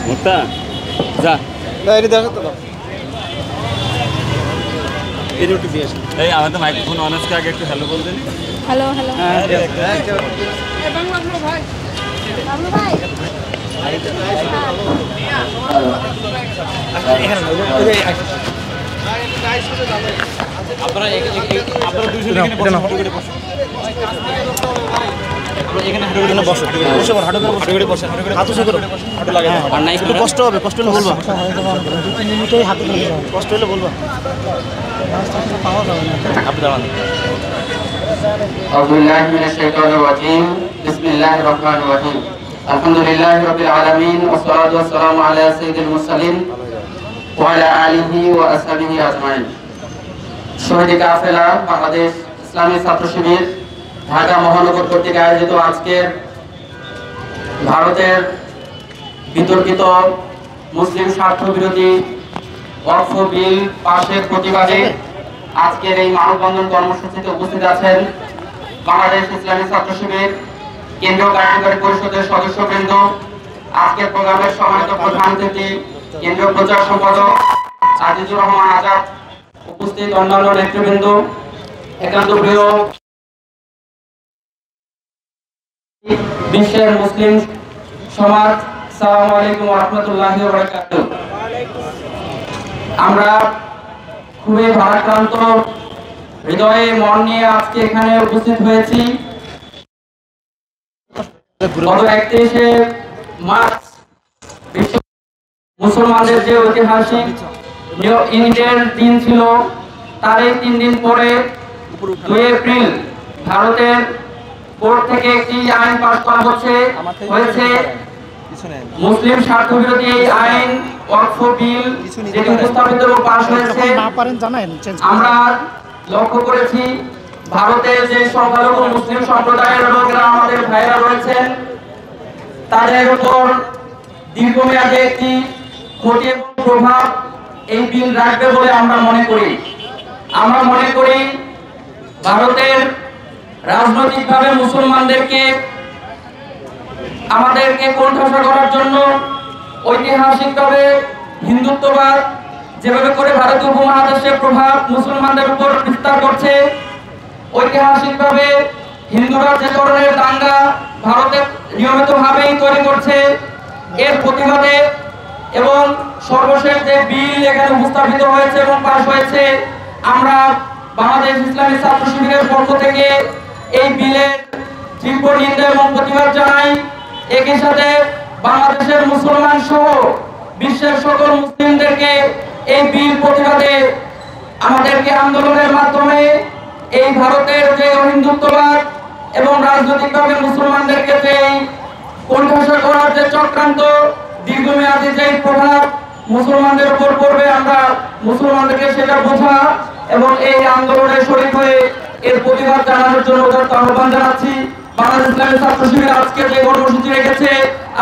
মুক্তা যা এটা দেখো তো এই আমাদের মাইক্রোফোন অন আছে, আগে একটু হ্যালো বলবেন। হ্যালো হ্যালো কষ্ট হবে, কষ্ট হলে বলবা, কষ্ট হলে বলবা। আলহামদুলিল্লাহি রাব্বিল আলামিন ওয়াসসালাতু ওয়াসসালামু আলা সাইয়্যিদিল মুরসালিন ওয়া আলা আলিহি ওয়া আসহাবিহি আজমাইন। শহীদ কাফেলা বাংলাদেশ ইসলামী ছাত্র শিবির ঢাকা মহানগর কর্তৃক আয়োজিত আজকের ভারতের বিতর্কিত মুসলিম স্বার্থ বিরোধী ওয়াকফ বিল পাশের প্রতিবাদে আজকের এই মানববন্ধন কর্মসূচিতে উপস্থিত আছেন বাংলাদেশ ইসলামী ছাত্র শিবির কেন্দ্রীয় কার্যকরী পরিষদের সদস্যবৃন্দ, আজকের প্রোগ্রামের সম্মানিত প্রধান অতিথি কেন্দ্রীয় প্রচার সম্পাদক আজিজুর রহমান আজাদ, উপস্থিত অন্যান্য নেতৃবৃন্দ, একান্ত প্রিয় বিশ্বের মুসলিম সমাজ, আসসালামু আলাইকুম ওয়া রাহমাতুল্লাহি ওয়া বারাকাতুহু। আমরা খুবই ভারাক্রান্ত হৃদয়ে মন নিয়ে আজকে এখানে উপস্থিত হয়েছি। গত 31শে মার্চ বিশ্ব মুসলমানদের যে ঐতিহাসিক ঈদের দিন ছিল, তার এই 3 দিন পরে 2 এপ্রিল ভারতের কোর্ট থেকে একটি আইন পাস করা হয়েছে। মুসলিম স্বার্থ বিরোধী এই আইন ওয়াকফ বিল যেটি উপস্থাপিত ও পাস হয়েছে, আমরা লক্ষ্য করেছি ভারতের যে সংখ্যালঘু মুসলিম সম্প্রদায়ের লোকেরা আমাদের ভাইরা রয়েছেন, তাদের উপর দীর্ঘমেয়াদী একটি ক্ষতি এবং প্রভাব এই বিল রাখবে বলে আমরা মনে করি। আমরা মনে করি ভারতের রাজনৈতিকভাবে মুসলমানদেরকে আমাদেরকে কোণঠাসা করার জন্য ঐতিহাসিকভাবে হিন্দুত্ববাদ যেভাবে করে ভারতীয় উপমহাদেশে প্রভাব মুসলমানদের উপর বিস্তার করছে, ঐতিহাসিকভাবে হিন্দুরা যে ধরনের দাঙ্গা ভারতে নিয়মিতভাবেই তৈরি করছে, এর প্রতিবাদে এবং সর্বশেষ যে বিল এখানে উপস্থাপিত হয়েছে এবং পাস হয়েছে, আমরা বাংলাদেশ ইসলামী ছাত্র শিবিরের পক্ষ থেকে এই বিলের তীব্র নিন্দা এবং প্রতিবাদ জানাই। একই সাথে বাংলাদেশের মুসলমান সহ বিশ্বের সকল মুসলিমদেরকে এই বিল প্রতিবাদে আমাদেরকে আন্দোলনের মাধ্যমে এই ভারতের যে হিন্দুত্ববাদ এবং রাজনৈতিকভাবে মুসলমানদেরকে যে কোণঠাসা করার যে চক্রান্ত, দীর্ঘমেয়াদী যে প্রভাব মুসলমানদের উপর পড়বে, আমরা মুসলমানদেরকে সেটা বোঝা এবং এই আন্দোলনে শরীক হয়ে এর প্রতিবাদ জানানোর জন্য আহ্বান জানাচ্ছি। বাংলাদেশ ইসলামী ছাত্র শিবির আজকে যে কর্মসূচি রেখেছে,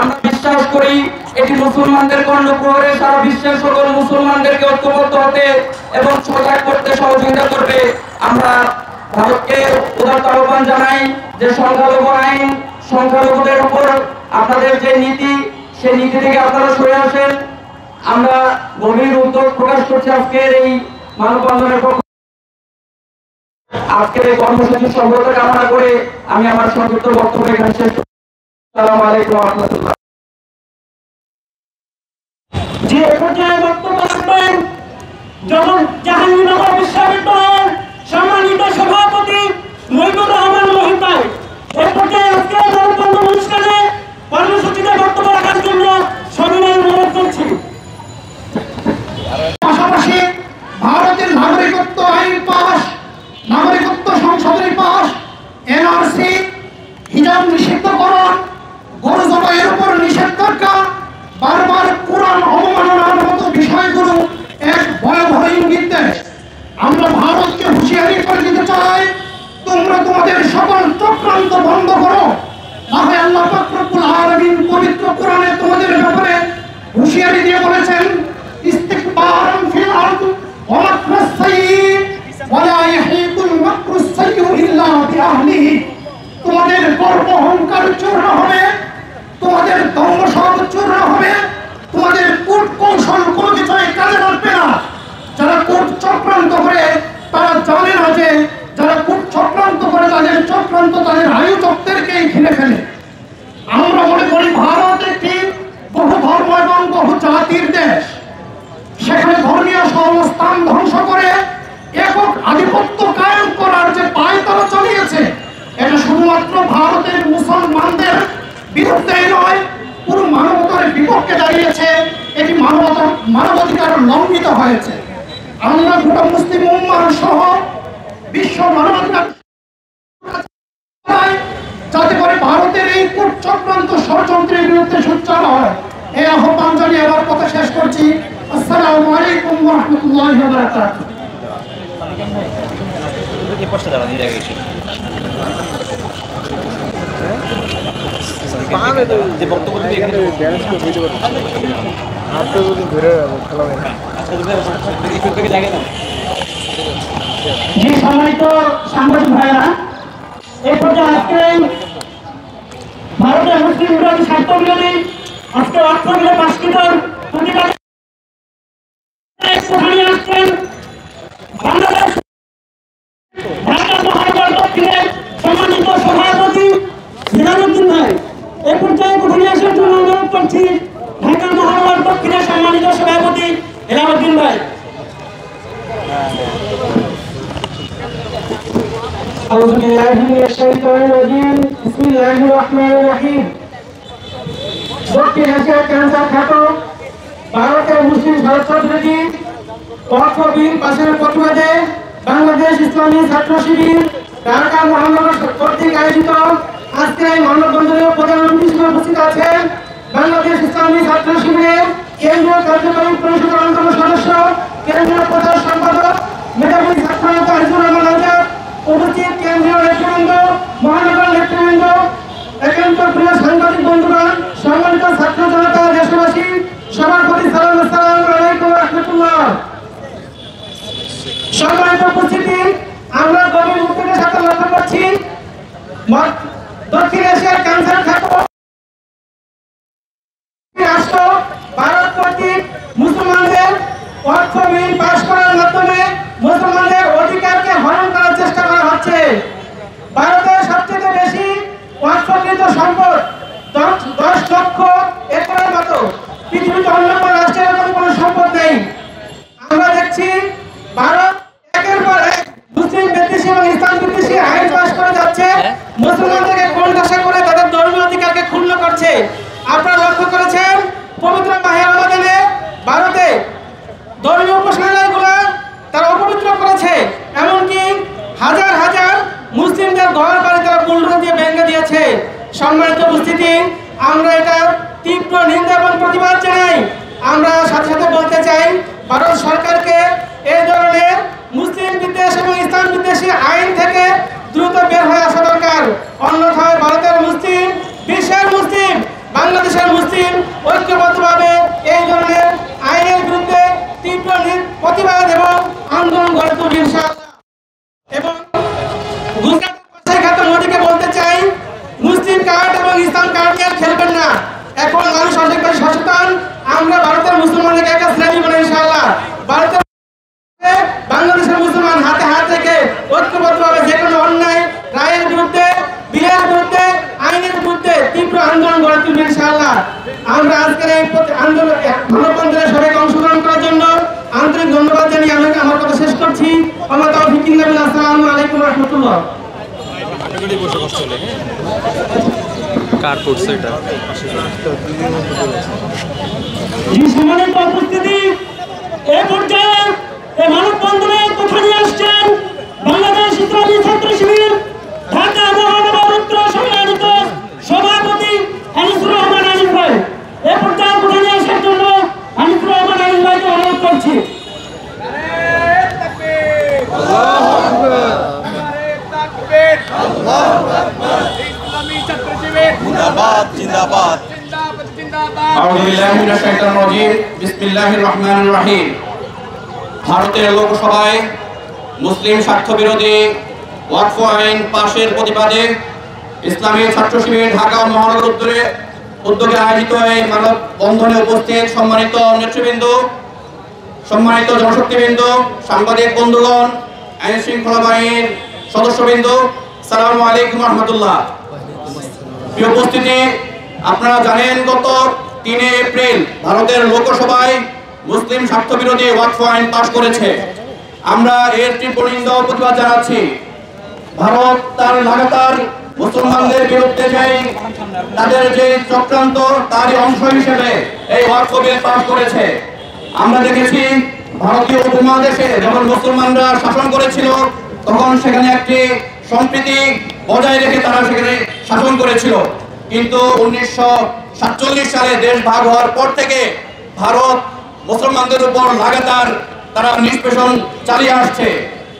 আমরা বিশ্বাস করি এটি মুসলমানদের কর্ণপ্রহরে সারা বিশ্বের সকল মুসলমানদেরকে ঐক্যবদ্ধ হতে এবং সজাগ করতে সহযোগিতা করবে। আমরা ভারতকে উদাত্ত আহ্বান জানাই যে সংখ্যালঘু আইন, সংখ্যালঘুদের উপর আপনাদের যে নীতি, সেই নীতি থেকে আপনারা সরে আসেন। আমরা গভীর উদ্বেগ প্রকাশ করছি আজকের এই মানববন্ধনের পক্ষ। আজকের এই কর্মসূচির সফলতা কামনা করে আমি আমার সংক্ষিপ্ত বক্তব্য এখানে শেষ করছি। আসসালামু আলাইকুম ওয়া রাহমাতুল্লাহ। যে পর্যায়ে বক্তব্য রাখবেন জাহাঙ্গীরনগর বিশ্ববিদ্যালয়ের সম্মানিত সভাপতি মহিবুর রহমান মহিতাই এই পর্যায়ে আজকের মানববন্ধন অনুষ্ঠানে কর্মসূচিতে বক্তব্য রাখার জন্য সবিনয় অনুরোধ করছি। পাশাপাশি ভারতের নাগরিকত্ব আইন পাস, নাগরিকত্ব সংশোধনী পাস, এনআরসি, হিজাব নিষিদ্ধকরণ, গরু জবাইয়ের উপর নিষেধাজ্ঞা, বারবার কোরআন অবমাননার মতো বিষয়গুলো এক ভয়াবহ ইঙ্গিত দেয়। আমরা ভারতকে হুঁশিয়ারি করে দিতে চাই, তোমরা তোমাদের সকল চক্রান্ত বন্ধ করো, না হয় আল্লাহ পাক রব্বুল আলামিন পবিত্র কোরআনে তোমাদের ব্যাপারে হুঁশিয়ারি দিয়ে বলেছেন, ইস্তিকবারান ফিল আরদ ওয়া মাকরাস সাইয়্যি ওয়া লা ইয়াহিকুল মাকরুস সাইয়্যি ইল্লা বিআহলিহি। তোমাদের গর্ব অহংকার চূর্ণ হবে, তোমাদের দম্ভ সব চূর্ণ হবে, চক্রান্ত করে, তারা জানে না যে যারা কূট চক্রান্ত করে তাদের চক্রান্ত তাদের আয়ু চক্রকেই ঘিরে ফেলে। আমরা মনে করি ভারত একটি বহু ধর্ম এবং বহু জাতির দেশ। সেখানে ধর্মীয় সংস্থান ধ্বংস করে একক আধিপত্য কায়েম করার যে পায়তারা চালিয়েছে, এটা শুধুমাত্র ভারতের মুসলমানদের বিরুদ্ধে নয়, পুরো মানবতার বিপক্ষে দাঁড়িয়েছে। এটি মানবাধিকার লঙ্ঘিত হয়েছে। আমরা গোটা মুসলিম উম্মাহ সহ বিশ্ব মানবাধিকার যাতে করে ভারতের এই কূট চক্রান্ত ষড়যন্ত্রের বিরুদ্ধে সোচ্চার হয়, এই আহ্বান জানিয়ে আমার কথা শেষ করছি। আসসালামু আলাইকুম ওয়া রাহমাতুল্লাহি ওয়া বারাকাতুহু। জি, সম্মানিত সাংবাদিক ভাইরা, এই পর্যায়ে আজকে ভারতের মুসলিম বিরোধী স্বার্থ বিরোধী আজকে অর্থ বিলে পাশকিটার প্রতিবাদে আসছেন বাংলাদেশ ঢাকা মহানগর দক্ষিণের সম্মানিত সভাপতি জিলালউদ্দিন ভাই। এই পর্যায়ে প্রথমে আসার জন্য অনুরোধ করছি ঢাকা মহানগর দক্ষিণের সম্মানিত সভাপতি জিলালউদ্দিন ভাই। أعوذ بالله من الشيطان الرجيم بسم الله الرحمن الرحيم দক্ষিণ এশিয়ার ক্যান্সার খ্যাত ভারতের মুসলিম স্বার্থবিরোধী ওয়াকফ বিল পাশের প্রতিবাদে বাংলাদেশ ইসলামী ছাত্র শিবির ঢাকা মহানগর কর্তৃক আয়োজিত আজকের এই মানববন্ধনে প্রধান অতিথি হিসেবে উপস্থিত আছেন বাংলাদেশ ইসলামী ছাত্র শিবিরের কেন্দ্রীয় কার্যকরী পরিষদের অন্যতম সদস্য, কেন্দ্রীয় প্রচার সম্পাদক মেধাবী ছাত্র নেতা আজিজুর রহমান আজাদ, উপস্থিত কেন্দ্রীয় নেতৃবৃন্দ, মহানগর নেতৃবৃন্দ, একান্ত প্রিয় সাংবাদিক বন্ধুগণ, সম্মানিত ছাত্র জনতা, দেশবাসী, সবার প্রতি সালাম, আসসালামু আলাইকুম ওয়া রাহমাতুল্লাহ। সম্মানিত উপস্থিতি, আমরা গভীর উদ্বেগের সাথে লক্ষ্য করছি দক্ষিণ এশিয়ার ক্যান্সার খ্যাত রাষ্ট্র ভারত কর্তৃক মুসলমানদের ওয়াকফ বিল পাস করার মাধ্যমে মুসলমানদের অধিকারকে হরণ করার চেষ্টা করা হচ্ছে। ভারতের সবচেয়ে বেশি ওয়াকফকৃত সম্পদ 10 লক্ষ একরের মতো। পৃথিবীতে অন্য কোনো রাষ্ট্রের এরকম কোনো সম্পদ নেই। আমরা দেখছি ভারত একের পর এক মুসলিম বিদ্বেষী এবং ইসলাম বিদ্বেষী আইন পাস করে যাচ্ছে, মুসলমানদেরকে কোণঠাসা করে তাদের ধর্মীয় অধিকারকে ক্ষুণ্ণ করছে। আপনারা লক্ষ্য করেছেন পবিত্র মাহে রমাদানে ভারতে ধর্মীয় উপাসনালয়গুলো তারা অপবিত্র করেছে, এমনকি হাজার হাজার মুসলিমদের ঘর বাড়ি তারা বুলডোজার দিয়ে ভেঙে দিয়েছে। সম্মানিত উপস্থিতি, আমরা এটা তীব্র নিন্দা এবং প্রতিবাদ জানাই। আমরা সাথে সাথে বলতে চাই ভারত সরকারকে এই ধরনের মুসলিম বিদ্বেষ এবং ইসলাম বিদ্বেষী আইন থেকে দ্রুত বের হয়ে আসা দরকার। অন্যথায় ভারতের মুসলিম, বিশ্বের মুসলিম, বাংলাদেশের মুসলিম ঐক্যবদ্ধভাবে এই ধরনের আইনের বিরুদ্ধে তীব্র প্রতিবাদ এবং আন্দোলন গড়ে তুলবে ইনশাআল্লাহ। এবং মোদীকে বলতে চাই, মুসলিম কার্ড এবং ইসলাম কার্ড নিয়ে খেলবেন না। এখন মানুষ অনেকটাই সচেতন। আমরা ভারতের মুসলমানদেরকে একটা শ্রেণী বলে ইনশাআল্লাহ ভারতের বাংলাদেশের মুসলমান হাতে হাত রেখে ঐক্যবদ্ধভাবে যে কোনো অন্যায় রায়ের বিরুদ্ধে, বিলের বিরুদ্ধে, আইনের বিরুদ্ধে তীব্র আন্দোলন গড়ে তুলবে ইনশাআল্লাহ। আমরা আজকের এই আন্দোলন মানববন্ধনে সবাইকে অংশগ্রহণ করার জন্য আন্তরিক ধন্যবাদ জানিয়ে আমি আমার কথা শেষ করছি। আমার তাওফিক ইল্লা বিল্লাহ। আসসালামু আলাইকুম ওয়া রাহমাতুল্লাহ। কার করছে এটা? সম্মানিত উপস্থিতি, এই পর্যায়ে এই মানববন্ধনে কথা নিয়ে আসছেন বাংলাদেশ ইসলামী ছাত্র শিবির ঢাকা মহানগর উত্তর সম্মানিত সভাপতি আনিসুর রহমান আনিস ভাই। এই পর্যায়ে কথা নিয়ে আসার জন্য আনিসুর রহমান আনিস ভাইকে অনুরোধ করছি। জিন্দাবাদ জিন্দাবাদ। আউযু বিল্লাহি মিনাশ শাইতানির রাজীম। বিসমিল্লাহির রহমানির রহিম। ভারতের লোকসভায় মুসলিম স্বার্থ বিরোধী ওয়াকফ আইন পাশের প্রতিবাদে ইসলামী ছাত্র শিবির ঢাকা মহানগর উদ্যোগে আয়োজিত এই মানববন্ধনে উপস্থিত সম্মানিত নেতৃবৃন্দ, সম্মানিত জনশক্তিবৃন্দ, সাংবাদিক বন্ধুগণ, আইন শৃঙ্খলা বাহিনীর সদস্যবৃন্দ, আসসালামু আলাইকুম ওয়া রাহমাতুল্লাহ। প্রিয় উপস্থিতি, আপনারা জানেন গত 3 এপ্রিল ভারতের লোকসভায় মুসলিম স্বার্থবিরোধী ওয়াকফ আইন পাশ করেছে। আমরা এর তীব্র নিন্দা ও প্রতিবাদ জানাচ্ছি। ভারত তার লাগাতার মুসলমানদের বিরুদ্ধে তাদের যে চক্রান্ত তারই অংশ হিসেবে এই ওয়াকফ বিল পাশ করেছে। আমরা দেখেছি ভারতীয় উপমহাদেশে যখন মুসলমানরা শাসন করেছিল তখন সেখানে একটি সম্প্রীতি বজায় রেখে তারা সেখানে শাসন করেছিল, কিন্তু 1947 সালে দেশ ভাগ হওয়ার পর থেকে ভারত মুসলমানদের উপর লাগাতার তারা নিষ্পেষণ চালিয়ে আসছে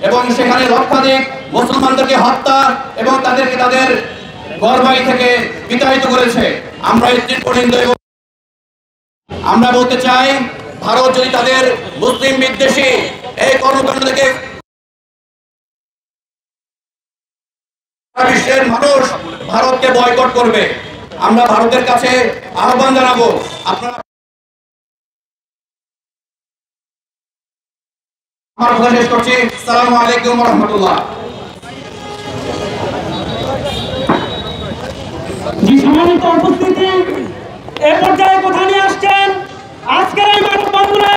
এবং সেখানে লক্ষাধিক মুসলমানদেরকে হত্যা এবং তাদেরকে তাদের ঘরবাড়ি থেকে বিতাড়িত করেছে। আমরা এর তীব্র নিন্দা এবং আমরা বলতে চাই, ভারত যদি তাদের মুসলিম বিদ্বেষী এই কর্মকাণ্ড থেকে বিশ্বের মানুষ ভারতকে বয়কট করবে। আমরা ভারতের কাছে আহ্বান জানাবো, আপনারা আমার কথা শেষ করছি। আসসালামু আলাইকুম ওয়া রাহমাতুল্লাহ। জি, সম্মানিত উপস্থিতি, এ পর্যায়ে কথা নিয়ে আসছেন আজকের এই মানববন্ধনে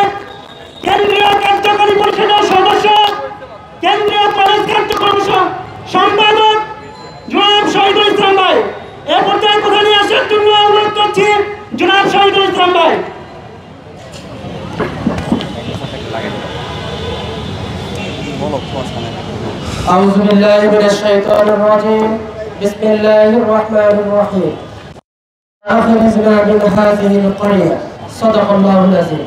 কেন্দ্রীয় কার্যকরী পরিষদের সদস্য, কেন্দ্রীয় কলেজ কার্যক্রম সম্পাদক জনাব শহীদুল ইসলাম ভাই। এ পর্যায়ে কথা নিয়ে আসার জন্য অনুরোধ করছি জনাব শহীদুল ইসলাম ভাই। أعوذ بالله من الشيطان الرجيم بسم الله الرحمن الرحيم أخرجنا من هذه القرية صدق الله العظيم।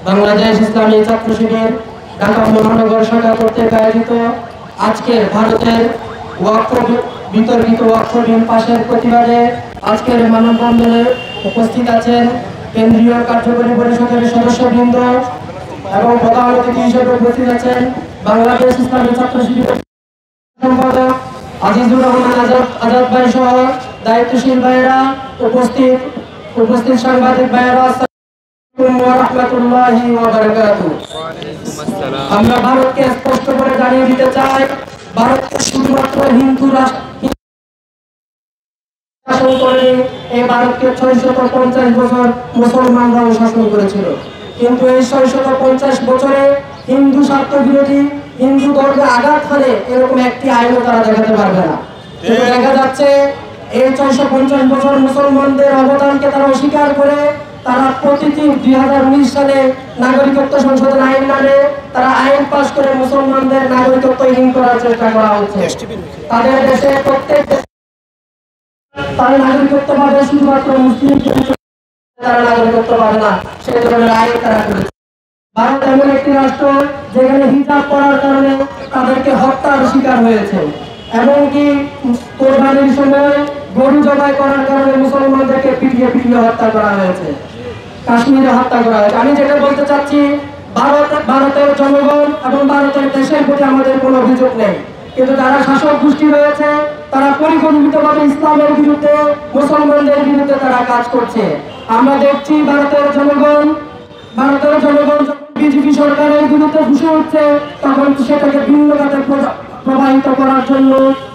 বাংলাদেশ ইসলামী ছাত্র শিবির ঢাকা মহানগর শাখা কর্তৃক আয়োজিত আজকের ভারতের বিতর্কিত ওয়াকফ বিল পাশের প্রতিবাদে আজকের মানববন্ধনে উপস্থিত আছেন কেন্দ্রীয় কার্যকরী পরিষদের সদস্যবৃন্দ এবং প্রধান অতিথি হিসেবে উপস্থিত আছেন বাংলাদেশ ইসলামী ছাত্র শিবিরের সম্পাদক আজিজুর রহমান আজাদ ভাই সহ দায়িত্বশীল ভাইয়েরা, উপস্থিত সাংবাদিক ভাইয়েরা, আসসালামু আলাইকুম ওয়া রাহমাতুল্লাহি ওয়া বারাকাতুহু। আমরা ভারতকে স্পষ্ট করে জানিয়ে দিতে চাই, ভারতকে শুধুমাত্র হিন্দু রাষ্ট্র শাসন করে এই ভারতকে 650 বছর মুসলমানরাও শাসন করেছিল, কিন্তু এই 650 বছরে হিন্দু স্বার্থ বিরোধী, হিন্দু ধর্মে আঘাত হানে এরকম একটি আইনও তারা দেখাতে পারবে না। কিন্তু দেখা যাচ্ছে এই 650 বছর মুসলমানদের অবদানকে তারা অস্বীকার করে তারা প্রতিটি 2019 সালে নাগরিকত্ব সংশোধন আইন মানে তারা আইন পাশ করে মুসলমানদের নাগরিকত্বহীন করার চেষ্টা করা হচ্ছে। তাদের দেশে প্রত্যেক তারা নাগরিকত্ব পাবে, শুধুমাত্র মুসলিম তারা নাগরিকত্ব পাবে না, সেই ধরনের আইন তারা করেছে। ভারত এমন একটি রাষ্ট্র যেখানে হিজাব করার কারণে তাদেরকে হত্যার শিকার হয়েছে, এমনকি কোরবানির সময় গরু জবাই করার কারণে মুসলমানদেরকে পিটিয়ে হত্যা করা হয়েছে, কাশ্মীরে হত্যা করা হয়েছে। আমি যেটা বলতে চাচ্ছি, ভারতের জনগণ এবং ভারতের দেশের প্রতি আমাদের কোনো অভিযোগ নেই, কিন্তু যারা শাসক গোষ্ঠী রয়েছে তারা পরিকল্পিতভাবে ইসলামের বিরুদ্ধে, মুসলমানদের বিরুদ্ধে তারা কাজ করছে। আমরা দেখছি ভারতের জনগণ যখন বিজেপি সরকারের বিরুদ্ধে ঘুষে উঠছে তখন সেটাকে ভিন্ন খাতে প্রবাহিত করার জন্য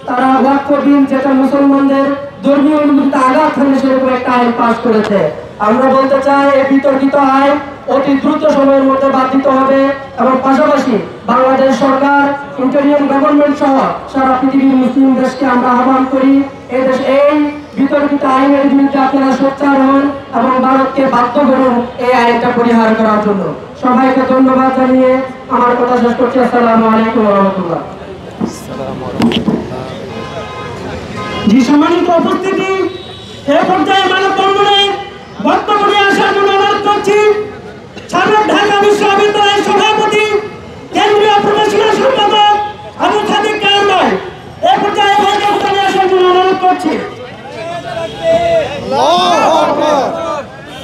তারা ওয়াকফ বিল, যেটা মুসলমানদের ধর্মীয় অনুভূতিতে আঘাত হানে সেরকম একটা আইন পাশ করেছে। আমরা বলতে চাই, এই বিতর্কিত আইন অতি দ্রুত সময়ের মধ্যে বাদ দিতে হবে এবং পাশাপাশি বাংলাদেশ সরকার, ইন্টারিয়াম গভর্নমেন্ট সহ সারা পৃথিবীর মুসলিম দেশকে আমরা আহ্বান করি এই বিতর্কিত আইনের বিরুদ্ধে আপনারা সোচ্চার হন এবং ভারতকে বাধ্য করুন এই আইনটা পরিহার করার জন্য। সবাইকে ধন্যবাদ জানিয়ে আমার কথা শেষ করছি। আসসালামু আলাইকুম ওয়া রাহমাতুল্লাহ। জি, সম্মানিত উপস্থিতি, এ পর্যায়ে মানববন্ধনে বক্তব্য নিয়ে আসার জন্য অনুরোধ করছি সাবেক ঢাকা বিশ্ববিদ্যালয়ের সভাপতি, কেন্দ্রীয় প্রতিষ্ঠান সম্পাদক আবু সাদিক কায়েম ভাই। এ পর্যায়ে বক্তব্য নিয়ে আসার জন্য অনুরোধ করছি।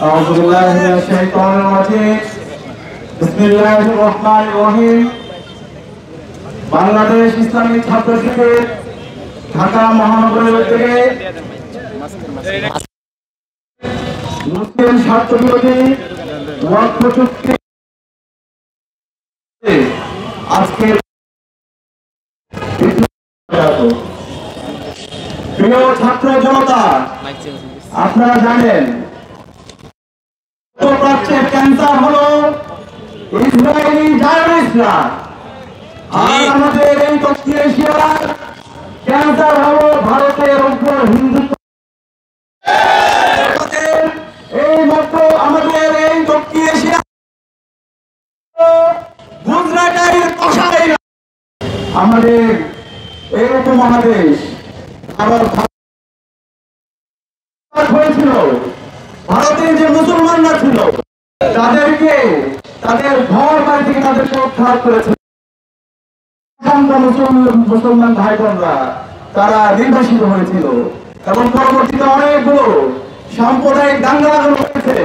আউযু বিল্লাহি মিনাশ শাইতানির রাজিম। বিসমিল্লাহির রহমানির রহিম। বাংলাদেশ ইসলামী ছাত্র শিবির ঢাকা মহানগরের উদ্যোগে মুসলিম স্বার্থ বিরোধী ওয়াকফ চুক্তি আজকে প্রিয় ছাত্র জনতা, আপনারা জানেন মধ্যপ্রাচ্যের ক্যান্সার হলো ইসরায়েলি জায়নিস্টরা, আর আমাদের এই দক্ষিণ এশিয়ার ক্যান্সার হলো ভারতের উপর হিন্দুত্ব। এই মধ্য আমাদের এই দক্ষিণ এশিয়া গুজরাটের কসাইরা আমাদের এই উপমহাদেশ আবার হয়েছিল। ভারতের যে মুসলমানরা ছিল তাদেরকে তাদের ঘর বাড়ি থেকে তাদেরকে উদ্ধার করেছে। মুসলমান ভাই বোনরা তারা নির্বাসিত হয়েছিল এবং পরবর্তীতে অনেকগুলো সাম্প্রদায়িক দাঙ্গা হয়েছে।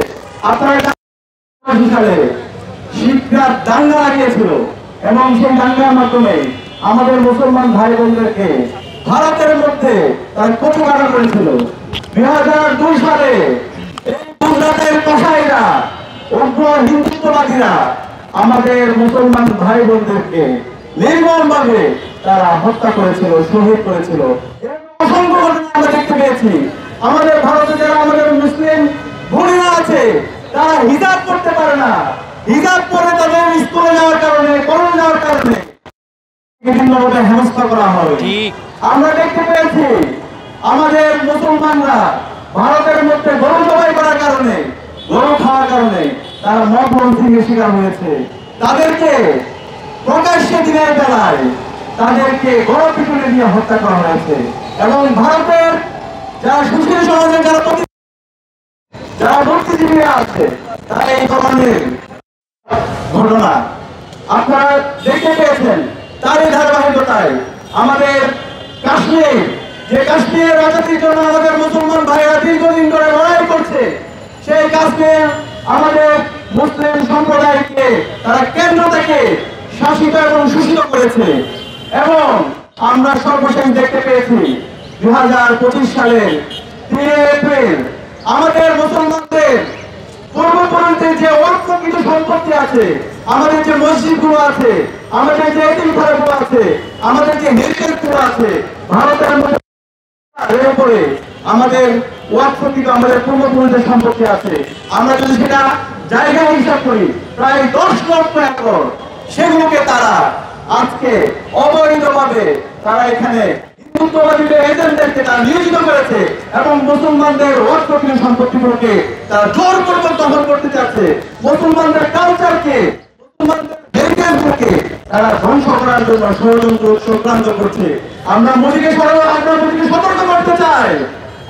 আপনারা সালে শিখরা দাঙ্গা লাগিয়েছিল এবং সেই দাঙ্গার মাধ্যমে আমাদের মুসলমান ভাই বোনদেরকে ভারতের মধ্যে তারা কটুকাটা করেছিল। 2002 সালে এই গুজরাটের কসাইরা উগ্র হিন্দুত্ববাদীরা আমাদের মুসলমান ভাই বোনদেরকে নির্মমভাবে তারা হত্যা করেছিল, শহীদ করেছিল। অসংখ্য ঘটনা আমরা দেখতে পেয়েছি। আমাদের ভারতে যারা আমাদের মুসলিম বোনেরা আছে তারা হিজাব করতে পারে না। হিজাব পরে তাদের স্কুলে যাওয়ার কারণে, কলেজে যাওয়ার কারণে বিভিন্নভাবে হেনস্থা করা হয়। আমরা দেখতে পেয়েছি আমাদের মুসলমানরা ভারতের মধ্যে গরু জবাই করার কারণে, গরু খাওয়ার কারণে তারা মদ লঞ্চিংয়ের শিকার হয়েছে। তাদেরকে প্রকাশ্যে দিনের বেলায় তাদেরকে গণপিটুনি দিয়ে হত্যা করা হয়েছে। এবং ভারতের যারা সুশীল সমাজের যারা বুদ্ধিজীবীরা আছে তারা এই ধরনের ঘটনা আপনারা দেখতে পেয়েছেন। তারই ধারাবাহিকতায় আমাদের কাশ্মীর, যে কাশ্মীরের আজাদির জন্য আমাদের মুসলমান ভাইরা দীর্ঘদিন ধরে লড়াই করছে, সেই কাশ্মীর আমাদের মুসলিম সম্প্রদায়কে তারা কেন্দ্র থেকে শাসিত এবং শোষিত করেছে। এবং আমরা সর্বশেষ দেখতে পেয়েছি 2025 সালের 3 এপ্রিল আমাদের মুসলমানদের পূর্বপুরুষদের যে অর্থ কিছু সম্পত্তি আছে, আমাদের যে মসজিদগুলো আছে, আমাদের যে এতিমখানাগুলো আছে, আমাদের যে হেরিটেজগুলো আছে, ভারতের মধ্যে এর উপরে আমাদের ওয়াকফ কিন্তু আমাদের পূর্বপুরুষদের সম্পত্তি আছে। আমরা যদি সেটা জায়গা হিসাব করি প্রায় 10 লক্ষ একর, সেগুলোকে তারা আজকে অবৈধভাবে তারা এখানে হিন্দুত্ববাদীদের এজেন্টদেরকে তারা নিয়োজিত করেছে এবং মুসলমানদের ওয়াকফ সম্পত্তিগুলোকে তারা জোরপূর্বক দখল করতে চাচ্ছে। মুসলমানদের কালচারকে, মুসলমানদের হেরিটেজগুলোকে তারা ধ্বংস করার জন্য ষড়যন্ত্র চক্রান্ত করছে। আমরা মোদীকে সতর্ক করতে চাই,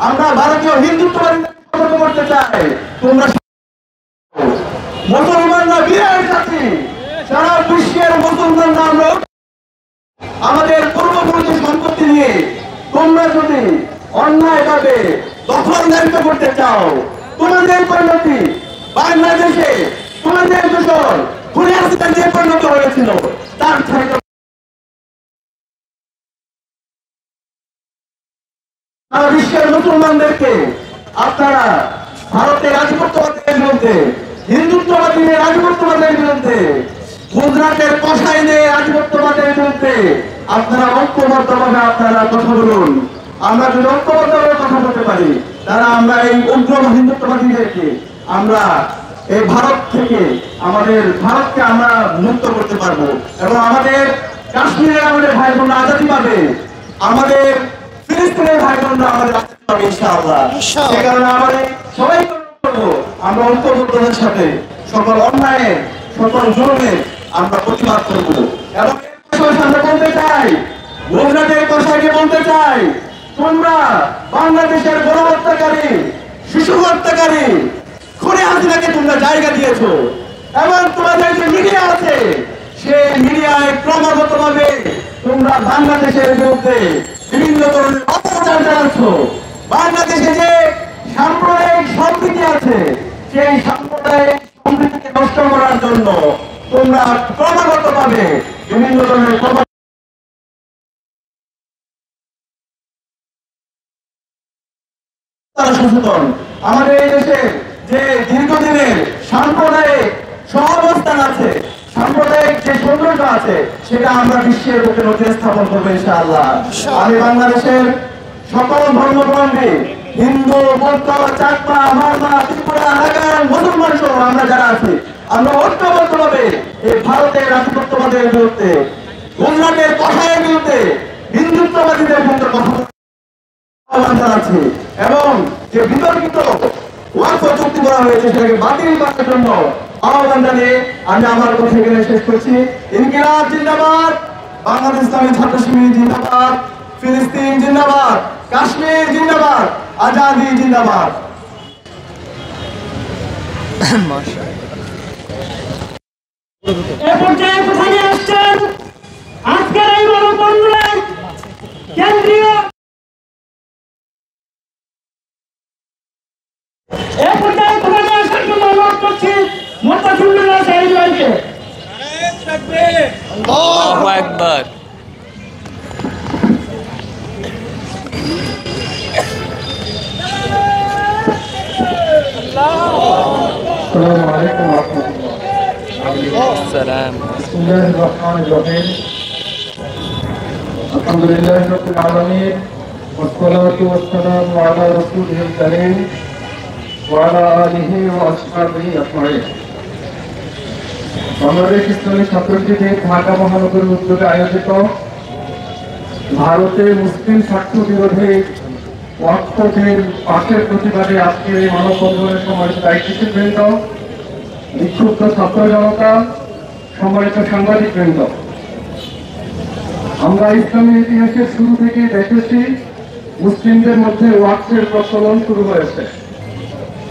আমরা ভারতীয় হিন্দুত্ববাদীদের সতর্ক করতে চাই, তোমরা মুসলমানরা বিরাট জাতি, সারা বিশ্বের মুসলমানরা আমরা আমাদের পূর্বপুরুষের সম্পত্তি নিয়ে তোমরা যদি অন্যায়ভাবে দখলদারিত্ব করতে চাও, তোমাদের পরিণতি বাংলাদেশে তোমাদের দূষণ খুলে আসতে যে পরিণত হয়েছিল তার সারা বিশ্বের মুসলমানদেরকে আপনারা ভারতের আধিপত্যবাদের বিরুদ্ধে, হিন্দুত্ববাদীদের আধিপত্যবাদের বিরুদ্ধে, গুজরাটের কসাইদের আধিপত্যবাদের বিরুদ্ধে আপনারা ঐক্যবদ্ধভাবে আপনারা কথা বলুন। আমরা যদি ঐক্যবদ্ধভাবে কথা বলতে পারি তারা আমরা এই উগ্র হিন্দুত্ববাদীদেরকে আমরা এই ভারত থেকে, আমাদের ভারতকে আমরা মুক্ত করতে পারবো এবং আমাদের কাশ্মীরের আমাদের ভাই বোনরা আজাদি পাবে, আমাদের ফিলিস্তিনের ভাই বোনরা আমাদের আজাদি পাবে ইনশাআল্লাহ। সে কারণে আমাদের সবাই করবো আমরা ঐক্যবদ্ধতার সাথে সকল অন্যায়ের, সকল জুলুমের আমরা প্রতিবাদ করবো। এবং আমরা বলতে চাই, গুজরাটের কসাইকে বলতে চাই, তোমরা বাংলাদেশের গণহত্যাকারী, শিশু হত্যাকারী খুনে হাসিনাকে তোমরা জায়গা দিয়েছো এবং তোমাদের যে মিডিয়া আছে সেই মিডিয়ায় ক্রমাগতভাবে তোমরা বাংলাদেশের বিরুদ্ধে বিভিন্ন ধরনের অপপ্রচার চালাচ্ছ। বাংলাদেশে যে সাম্প্রদায়িক সম্প্রীতি আছে সেই সাম্প্রদায়িক সম্প্রীতিকে নষ্ট করার জন্য তোমরা ক্রমাগতভাবে বিভিন্ন ধরনের সচেতন। আমাদের এই দেশে যে দীর্ঘদিনের সাম্প্রদায়িক সহাবস্থান আছে সাম্প্রদায়িক যে সৌন্দর্য আছে সেটা আমরা বিশ্বের বুকে নজির স্থাপন করবো ইনশাআল্লাহ। আমি বাংলাদেশের সকল ধর্মাবলম্বী হিন্দু, বৌদ্ধ, চাকমা, মারমা, ত্রিপুরা, নাগাল, মুসলমান সহ আমরা যারা আছি, আমরা ঐক্যবদ্ধভাবে এই ভারতের রাষ্ট্রতত্ত্ববাদের বিরুদ্ধে, গুজরাটের কষায়ের বিরুদ্ধে, হিন্দুত্ববাদীদের বিরুদ্ধে কথা আহ্বান জানাচ্ছি এবং যে বিতর্কিত ওয়াকফ চুক্তি করা হয়েছে সেটাকে বাতিল করার জন্য আহ্বান জানিয়ে আমি আমার কথা এখানে শেষ করছি। ইনকিলাব জিন্দাবাদ, বাংলাদেশ ইসলামী ছাত্র শিবির জিন্দাবাদ, ফিলিস্তিন জিন্দাবাদ, কাশ্মীর জিন্দাবাদ, আজাদি জিন্দাবাদ। এ পর্যায়ে কোথায় আসছেন আজকের এই মানববন্ধনের কেন্দ্রীয় এ পর্যায়ে কোথায় আসার জন্য অনুরোধ করছি মোত্তাসিমুল্লাহ সাহেব ভাইকে। আল্লাহু আকবার। আসসালামু আলাইকুম ওয়া রাহমাতুল্লাহ। সালাম। বিসমিল্লাহির রহমানির রহিম। আলহামদুলিল্লাহি রাব্বিল আলামিন ওয়াস সালাতু ওয়াস সালামু আলা রাসূলিল কারীম ওয়া আলা আলিহি ওয়া আসহাবিহি আজমাইন। বাংলাদেশ ইসলামী ছাত্র শিবির ঢাকা মহানগরের উদ্যোগে আয়োজিত ভারতে মুসলিম স্বার্থ বিরোধী ওয়াকফ বিল পাশের প্রতিবাদে আজকের এই মানববন্ধনের সম্মানিত দায়িত্বশীলবৃন্দ, বিক্ষুব্ধ ছাত্র জনতা, সম্মানিত সাংবাদিকবৃন্দ, আমরা ইসলামী ইতিহাসের শুরু থেকে দেখেছি মুসলিমদের মধ্যে ওয়াকফের প্রচলন শুরু হয়েছে।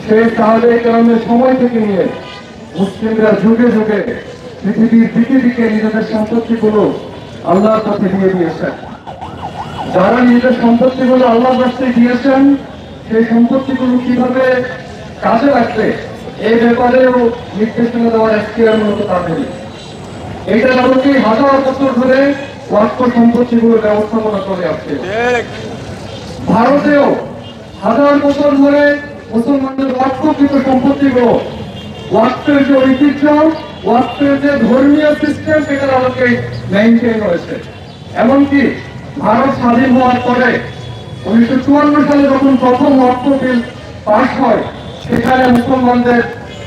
সেই সাহাবায়ে কেরামের সময় থেকে নিয়ে মুসলিমরা যুগে যুগে পৃথিবীর দিকে দিকে নিজেদের সম্পত্তিগুলো আল্লাহর কাছে দিয়ে দিয়েছেন। যারা নিজেদের সম্পত্তিগুলো আল্লাহর কাছে দিয়েছেন, সেই সম্পত্তিগুলো কিভাবে কাজে লাগবে এই ব্যাপারেও নির্দেশনা দেওয়ার এখতিয়ার মূলত তাদের। এইটা কারণে হাজার বছর ধরে ওয়াকফ সম্পত্তিগুলো ব্যবস্থাপনা করে আসছে। ভারতেও হাজার বছর ধরে মুসলমানদের ওয়াকফকৃত সম্পত্তিগুলো, ওয়াকফের যে ঐতিহ্য, ওয়াকফের যে ধর্মীয় সিস্টেম, সেটার আলোকে মেইনটেইন হয়েছে। এমনকি ভারত স্বাধীন হওয়ার পরে 1954 সালে যখন প্রথম ওয়াকফ বিল পাস হয়, সেখানে মুসলমানদের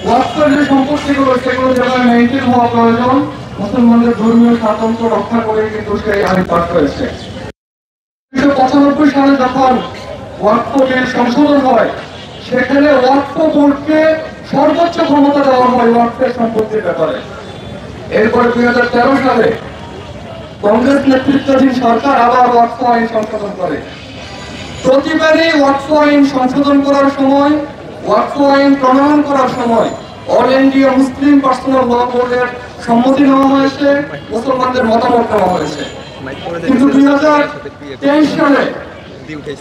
ওয়াকফের যে সম্পত্তিগুলো সেগুলো যেভাবে মেইনটেইন হওয়া প্রয়োজন, মুসলমানদের ধর্মীয় স্বাতন্ত্র্য রক্ষা করে কিন্তু সেই আইন পাস হয়েছে। 1995 সালে যখন ওয়াকফ বিল সংশোধন হয়, সেখানে ওয়াকফ বোর্ডকে সর্বোচ্চ ক্ষমতা দেওয়া হয় ওয়াকফের সম্পত্তির ব্যাপারে। এরপরে 2013 সালে কংগ্রেস নেতৃত্বাধীন সরকার আবার ওয়াকফ আইন সংশোধন করে। প্রতিবারই ওয়াকফ আইন সংশোধন করার সময়, ওয়াকফ আইন প্রণয়ন করার সময় অল ইন্ডিয়া মুসলিম পার্সোনাল ল বোর্ডের সম্মতি নেওয়া হয়েছে, মুসলমানদের মতামত নেওয়া হয়েছে। কিন্তু 2023 সালে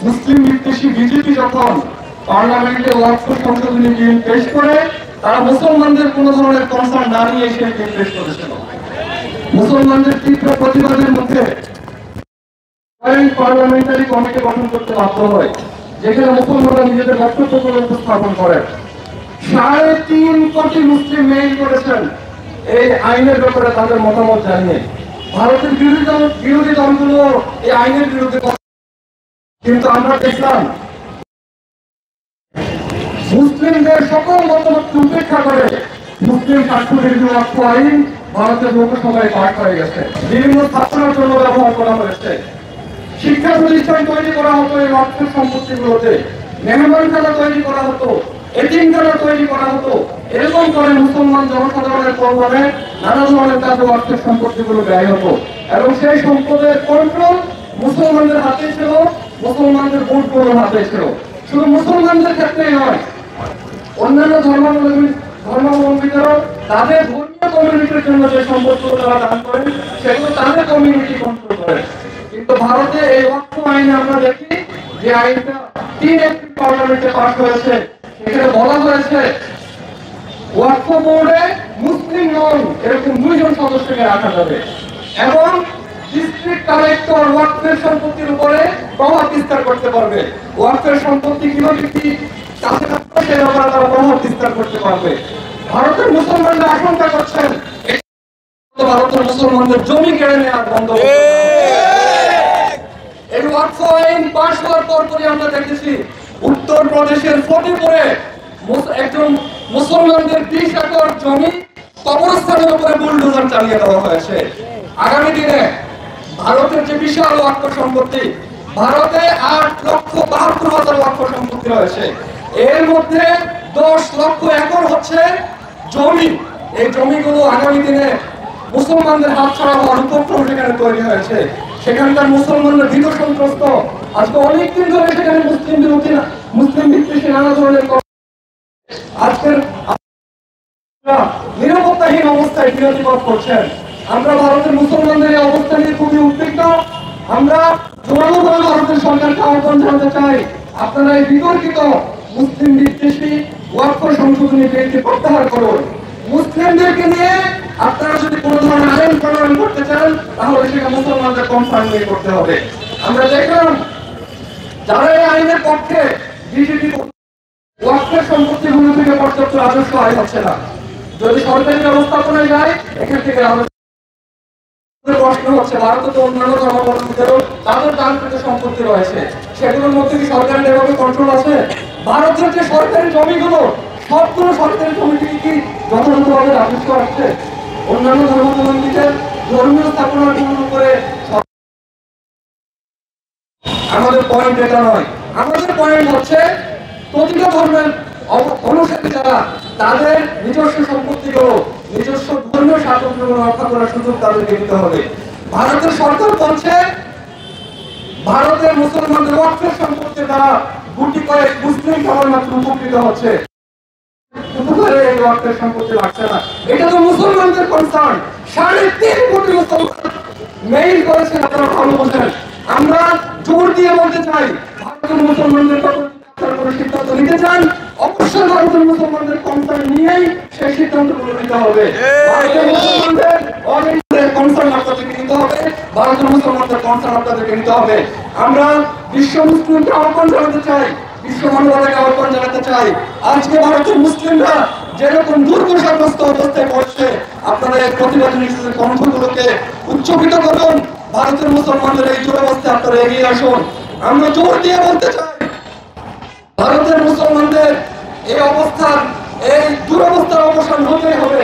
মুসলিম বিদ্বেষী বিজেপি যখন পার্লামেন্টে ওয়াকফ সংশোধনী বিল পেশ করে, তারা মুসলমানদের কোন ধরনের কনসার্ন না নিয়ে সেই বিল পেশ করেছিল। মুসলমানদের তীব্র প্রতিবাদের মধ্যে জয়েন্ট পার্লামেন্টারি কমিটি গঠন করতে বাধ্য হয়, যেখানে মুসলমানরা নিজেদের বক্তব্যগুলো উপস্থাপন করেন। 3.5 কোটি মুসলিম মেইল করেছেন এই আইনের ব্যাপারে তাদের মতামত জানিয়ে। ভারতের বিরোধী দলগুলো এই আইনের বিরুদ্ধে, কিন্তু আমরা দেখলাম মুসলিমদের সকল মতামতকে উপেক্ষা করে মুসলিম স্বার্থ বিরোধী ওয়াকফ আইন ভারতের লোকসভায় পাস হয়ে গেছে। বিভিন্ন ছাত্রের জন্য ব্যবহার করা হয়েছে। শিক্ষা প্রতিষ্ঠান তৈরি করা হতো এই ওয়াকফের সম্পত্তিগুলোতে, মেহমানখানা তৈরি করা হতো, এতিমখানা তৈরি করা হতো। এরকম করে মুসলমান জনসাধারণের কল্যাণে নানা ধরনের কাজে ওয়াকফের সম্পত্তিগুলো ব্যয় হতো এবং সেই সম্পদের কন্ট্রোল মুসলমানদের হাতে ছিল, মুসলমানদের ভোটগুলোর হাতে ছিল। শুধু মুসলমানদের ক্ষেত্রেই নয়, অন্যান্য ধর্মাবলম্বীদেরও তাদের ধর্মীয় কমিউনিটির জন্য যে সম্পদগুলো তারা দান করেন, সেগুলো তাদের কমিউনিটি কন্ট্রোল করে। কিন্তু ভারতে এই ওয়াকফ আইনে আমরা দেখি যে আইনটা 3 এপ্রিল পার্লামেন্টে পাস হয়েছে। এখানে বলা হয়েছে ওয়াকফ বোর্ডে মুসলিম নন এরকম 2 জন সদস্যকে রাখা যাবে এবং ডিস্ট্রিক্ট কালেক্টর ওয়াকফের সম্পত্তির উপরে প্রভাব বিস্তার করতে পারবে। ওয়াকফের সম্পত্তি কিভাবে কি কাছে থাকবে সে ব্যাপারে তারা প্রভাব বিস্তার করতে পারবে। ভারতের মুসলমানরা আশঙ্কা করছেন ভারতের মুসলমানদের জমি কেড়ে নেওয়া বন্ধ করতে হবে। এই ওয়াকফ আইন পাশ হওয়ার পরপরই আমরা দেখেছি উত্তরপ্রদেশের ফতেপুরে একজন মুসলমানদের 20 একর জমি কবরস্থানের উপরে বুলডোজার চালিয়ে দেওয়া হয়েছে। আগামী দিনে ভারতের যে বিশাল ওয়াকফ সম্পত্তি, ভারতে 8,72,000 ওয়াকফ সম্পত্তি রয়েছে, এর মধ্যে 10 লক্ষ একর হচ্ছে জমি। এই জমিগুলো আগামী দিনে মুসলমানদের হাত ছাড়া হওয়ার উপক্রম সেখানে তৈরি হয়েছে। সেখানকার মুসলমানরা ভীত সন্ত্রস্ত। আজকে অনেকদিন ধরে সেখানে মুসলিম বিদ্বেষী নানা ধরনের আজকের নিরাপত্তাহীন অবস্থায় বিরতিপথ করছেন। আমরা ভারতের মুসলমানদের এই অবস্থা নিয়ে খুবই উদ্বিগ্ন। আমরা জোরালোভাবে ভারতের সরকারকে আহ্বান জানাতে চাই, আপনারা এই বিতর্কিত মুসলিম বিদ্বেষী ওয়াকফ সংশোধনী বিলটি প্রত্যাহার করুন। মুসলিমদেরকে নিয়ে আপনারা যদি কোনো ধরনের আইন প্রণয়ন করতে চান, তাহলে সেটা মুসলমানদের কনসার্ন নিয়ে করতে হবে। আমরা দেখলাম যারা এই আইনের পক্ষে বিজেপি ওয়াকফের সম্পত্তিগুলো থেকে পর্যাপ্ত রাজস্ব আয় হচ্ছে না। যদি সরকারি ব্যবস্থাপনায় যায়, এখান থেকে প্রশ্ন হচ্ছে ভারতে তো অন্যান্য ধর্মাবলম্বীদেরও তাদের দানকৃত সম্পত্তি রয়েছে, সেগুলোর মধ্যে কি সরকারের এভাবে কন্ট্রোল আছে? ভারতের যে সরকারি জমিগুলো, সবগুলো সরকারি জমি থেকে কি যথাযথভাবে রাজস্ব আসছে? অন্যান্য ধর্মাবলম্বীদের ধর্মীয় স্থাপনার উপরে আমাদের পয়েন্ট এটা নয়। আমাদের পয়েন্ট হচ্ছে প্রতিটা ধর্মের অনুসারী যারা, তাদের নিজস্ব সম্পত্তিগুলো, নিজস্ব ধর্মীয় স্বাতন্ত্র্য রক্ষা করার সুযোগ তাদেরকে দিতে হবে। ভারতের সরকার বলছে ভারতের মুসলমানদের ওয়াকফের সম্পত্তি দ্বারা গুটি কয়েক মুসলিম কেবলমাত্র উপকৃত হচ্ছে, এই ওয়াকফের সম্পত্তি লাগছে না। এটা তো মুসলমানদের কনসার্ন। 3.5 কোটি মুসলমান মেইল করেছেন, আপনারা ভালো বোঝেন। আমরা জোর দিয়ে বলতে চাই, ভারতের মুসলমানদের সিদ্ধান্ত নিতে চান, অবশ্যই ভারতের মুসলমানদের কনসার্ন নিয়েই সেই সিদ্ধান্তগুলো নিতে হবে। ভারতের মুসলমানদের কনসার্ন আপনাদেরকে নিতে হবে, ভারতের মুসলমানদের কনসার্ন আপনাদেরকে নিতে হবে। আমরা বিশ্ব মুসলিমকে আহ্বান জানাতে চাই, বিশ্ব মানবতাকে আহ্বান জানাতে চাই। আজকে ভারতের মুসলিমরা যেরকম দুর্দশাগ্রস্ত অবস্থায় পড়ছে, আপনারা এই প্রতিবাদী নিজেদের কণ্ঠগুলোকে উচ্চকিত করুন। ভারতের মুসলমানদের এই দুরবস্থায় আপনারা এগিয়ে আসুন। আমরা জোর দিয়ে বলতে চাই, ভারতের মুসলমানদের এই অবস্থার, এই দুরবস্থার অবসান হতেই হবে।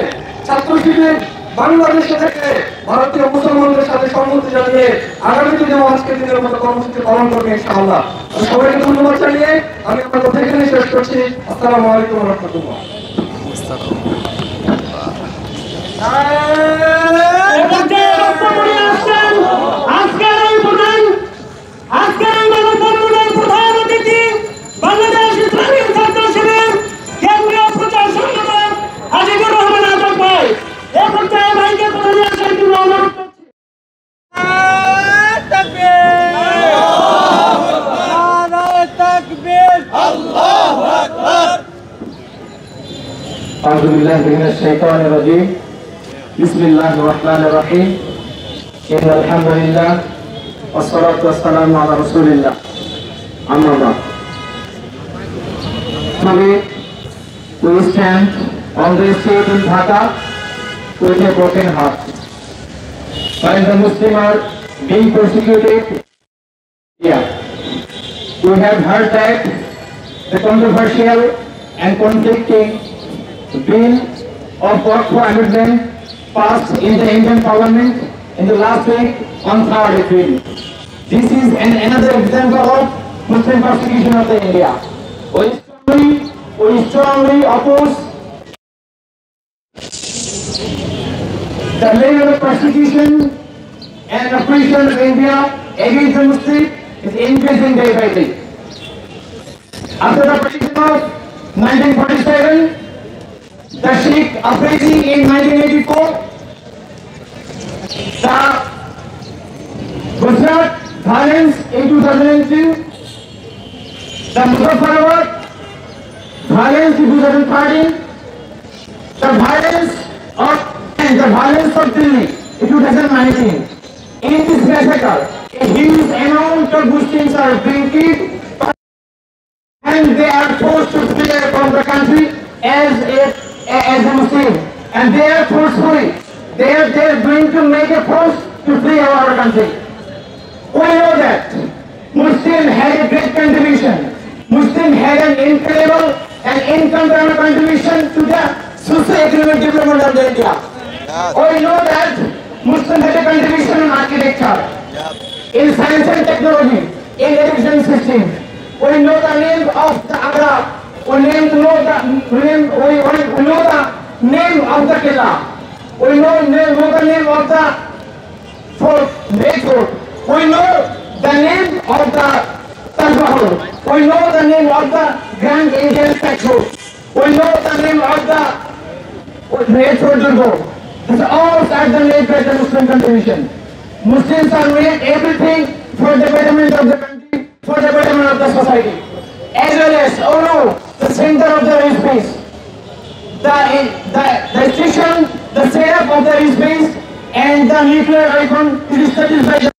ছাত্র শিবির বাংলাদেশে থেকে ভারতীয় মুসলমানদের সাথে সম্মতি জানিয়ে আগামী দিনে আজকের দিনের মতো কর্মসূচি পালন করবে ইনশাআল্লাহ। সবাইকে ধন্যবাদ জানিয়ে আমি আমার কথা এখানে শেষ করছি। আসসালামু আলাইকুম ওয়া রাহমাতুল্লাহ। বাংলাদেশ ইসলামিক ছাত্র শিবির কেন্দ্রীয় প্রচার সংগঠন আজিজুর রহমান আজম ভাই, এই পর্যায়ে ভাইকে প্রধান আসার জন্য অনুরোধ করছি। আল্লাহু আকবার। আউযু বিল্লাহি মিনাশ শাইতানির রাজীম। বিসমিল্লাহির রাহমানির রাহিম। ইন্নাল হামদুলিল্লাহ ওয়াসসালাতু ওয়াসসালামু আলা রাসূলিল্লাহ। আম্মা বা'দ। Today we stand on the street in Dhaka with a broken heart. While the Muslims are being persecuted, we have heard that the controversial and conflicting bill of Waqf amendment passed in the Indian Parliament in the last week on 3rd April. This is another example of Muslim persecution of the India. We strongly oppose the level of persecution and oppression of India against the Muslims is increasing day by day. After the partition of 1947, the Sikh uprising in 1984, the Gujarat violence in 2002, the Muzaffarabad violence in 2013, the violence of Delhi in 2019. In this massacre, a huge amount of Muslims are being killed and they are forced to flee from the country as a Muslim, and they are forcefully they're going to make a force to free our country. We know that Muslim had a great contribution. Muslim had an incredible and incomparable contribution to the socio-economic development of India. We know that Muslim had a contribution in architecture, in science and technology, in education system. We know the name of the Agra. We know the name of the Killa. We know the name of the fort, Red Fort. We know the name of the Taj Mahal. We know the name of the Grand Indian Statue. We know the name of the Red Fort Durga. These are all at the late by the Muslim contribution. Muslims are doing everything for the betterment of the country, for the betterment of the society. As well as, oh no, the center of the airspace, the station, the setup of the airspace, and the nuclear icon is established by the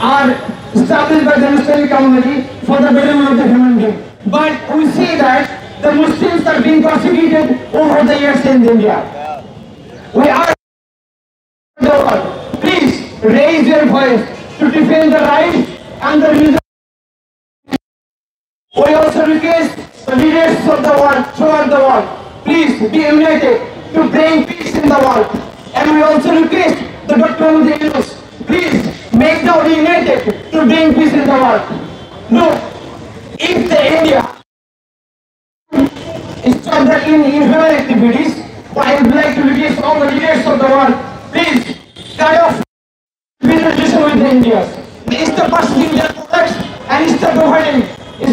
are established by the Muslim community for the betterment of the human being. But we see that the Muslims are being persecuted over the years in India. We are the world. Please raise your voice to defend the rights and the reason. We also request the leaders of the world, throughout the world, please be united to bring peace in the world. And we also request the Dr. Yunus, please make the united to bring peace in the world. Look, if the India stop the inhuman activities, I would like to request all the leaders of the world, please cut off relationship with India. Instead of pursuing their products and instead of providing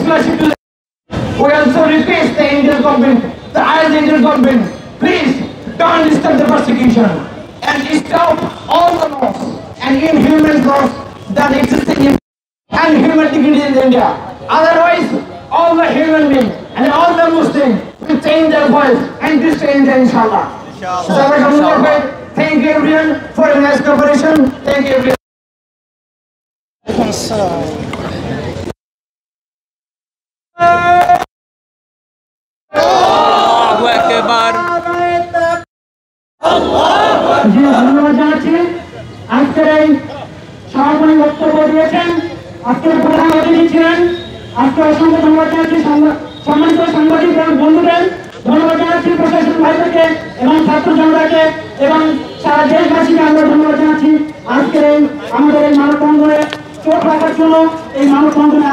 scholarship to them. We also request the Indian government, the Irish Indian government, please don't stop the persecution and stop all the laws and inhuman laws that exist in and human dignity in India. Otherwise, all the human beings and all the Muslims will change their voice and this change inshallah. Thank you everyone for a nice cooperation. Thank you everyone. ধন্যবাদ জানাচ্ছি আজকের এই সমাপনী বক্তব্য দিয়েছেন আজকের প্রধান অতিথি ছিলেন। আজকে অসংখ্য ধন্যবাদ জানাচ্ছি সম্মানিত সাংবাদিক এবং বন্ধুদের, ধন্যবাদ জানাচ্ছি প্রশাসন ভাইদেরকে এবং ছাত্র জনতাকে এবং সারা দেশবাসীকে আমরা ধন্যবাদ জানাচ্ছি আজকের এই আমাদের এই মানববন্ধনে চোখ রাখার জন্য। এই মানববন্ধনে